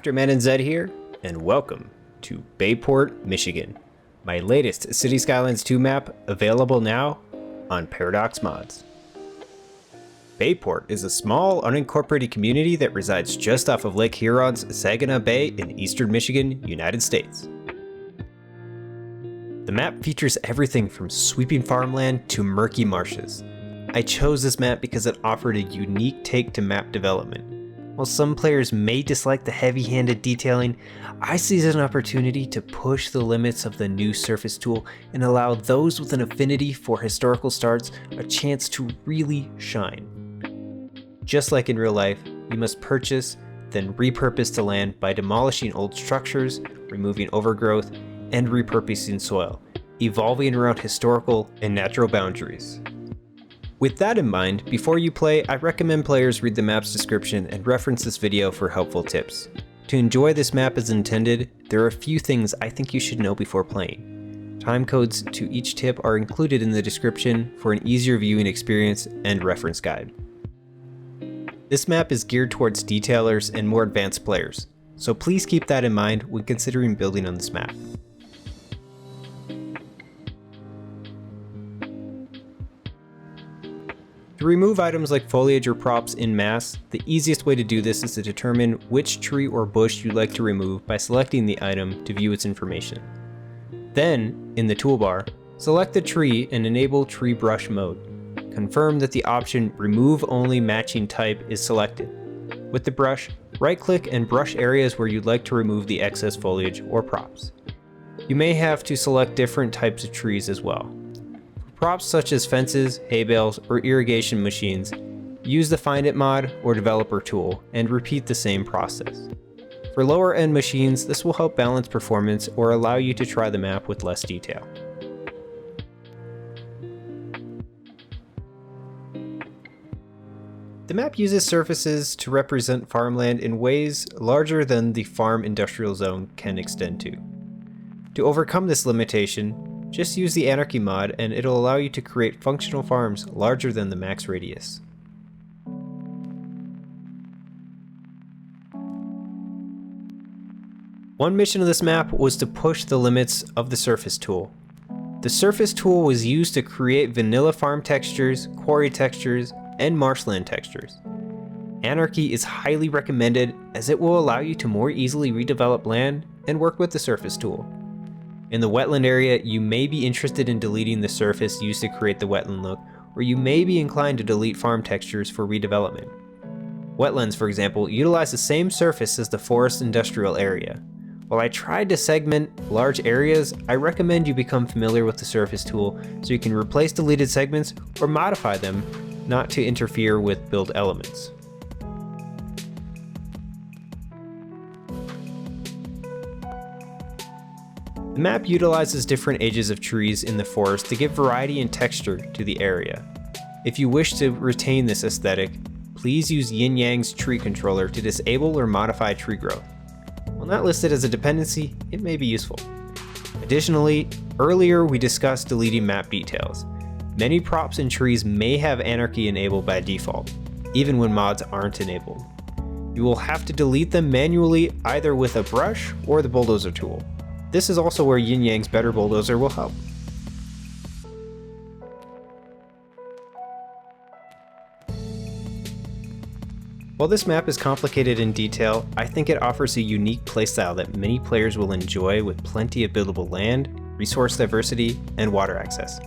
RaftermanNZ here, and welcome to Bayport, Michigan, my latest City Skylines 2 map available now on Paradox Mods. Bayport is a small unincorporated community that resides just off of Lake Huron's Saginaw Bay in eastern Michigan, United States. The map features everything from sweeping farmland to murky marshes. I chose this map because it offered a unique take to map development. While some players may dislike the heavy-handed detailing, I see it as an opportunity to push the limits of the new surface tool and allow those with an affinity for historical starts a chance to really shine. Just like in real life, you must purchase, then repurpose the land by demolishing old structures, removing overgrowth, and repurposing soil, evolving around historical and natural boundaries. With that in mind, before you play, I recommend players read the map's description and reference this video for helpful tips. To enjoy this map as intended, there are a few things I think you should know before playing. Time codes to each tip are included in the description for an easier viewing experience and reference guide. This map is geared towards detailers and more advanced players, so please keep that in mind when considering building on this map. To remove items like foliage or props en masse, the easiest way to do this is to determine which tree or bush you'd like to remove by selecting the item to view its information. Then, in the toolbar, select the tree and enable tree brush mode. Confirm that the option Remove Only Matching Type is selected. With the brush, right-click and brush areas where you'd like to remove the excess foliage or props. You may have to select different types of trees as well. Props such as fences, hay bales, or irrigation machines, use the Find It mod or developer tool and repeat the same process. For lower end machines, this will help balance performance or allow you to try the map with less detail. The map uses surfaces to represent farmland in ways larger than the farm industrial zone can extend to. To overcome this limitation, just use the Anarchy mod and it'll allow you to create functional farms larger than the max radius. One mission of this map was to push the limits of the surface tool. The surface tool was used to create vanilla farm textures, quarry textures, and marshland textures. Anarchy is highly recommended as it will allow you to more easily redevelop land and work with the surface tool. In the wetland area, you may be interested in deleting the surface used to create the wetland look, or you may be inclined to delete farm textures for redevelopment. Wetlands, for example, utilize the same surface as the forest industrial area. While I tried to segment large areas, I recommend you become familiar with the surface tool so you can replace deleted segments or modify them not to interfere with build elements. The map utilizes different ages of trees in the forest to give variety and texture to the area. If you wish to retain this aesthetic, please use Yin Yang's tree controller to disable or modify tree growth. While not listed as a dependency, it may be useful. Additionally, earlier we discussed deleting map details. Many props and trees may have Anarchy enabled by default, even when mods aren't enabled. You will have to delete them manually either with a brush or the bulldozer tool. This is also where Yin Yang's Better Bulldozer will help. While this map is complicated in detail, I think it offers a unique playstyle that many players will enjoy with plenty of buildable land, resource diversity, and water access.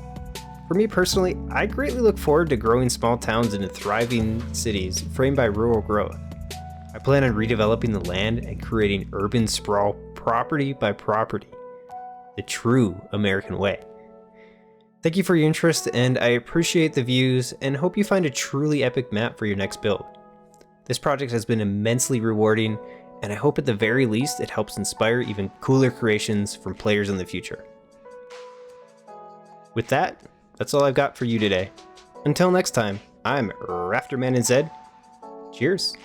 For me personally, I greatly look forward to growing small towns into thriving cities framed by rural growth. I plan on redeveloping the land and creating urban sprawl property by property, the true American way. Thank you for your interest, and I appreciate the views and hope you find a truly epic map for your next build. This project has been immensely rewarding, and I hope at the very least it helps inspire even cooler creations from players in the future. With that, that's all I've got for you today. Until next time, I'm RaftermanNZ. Cheers!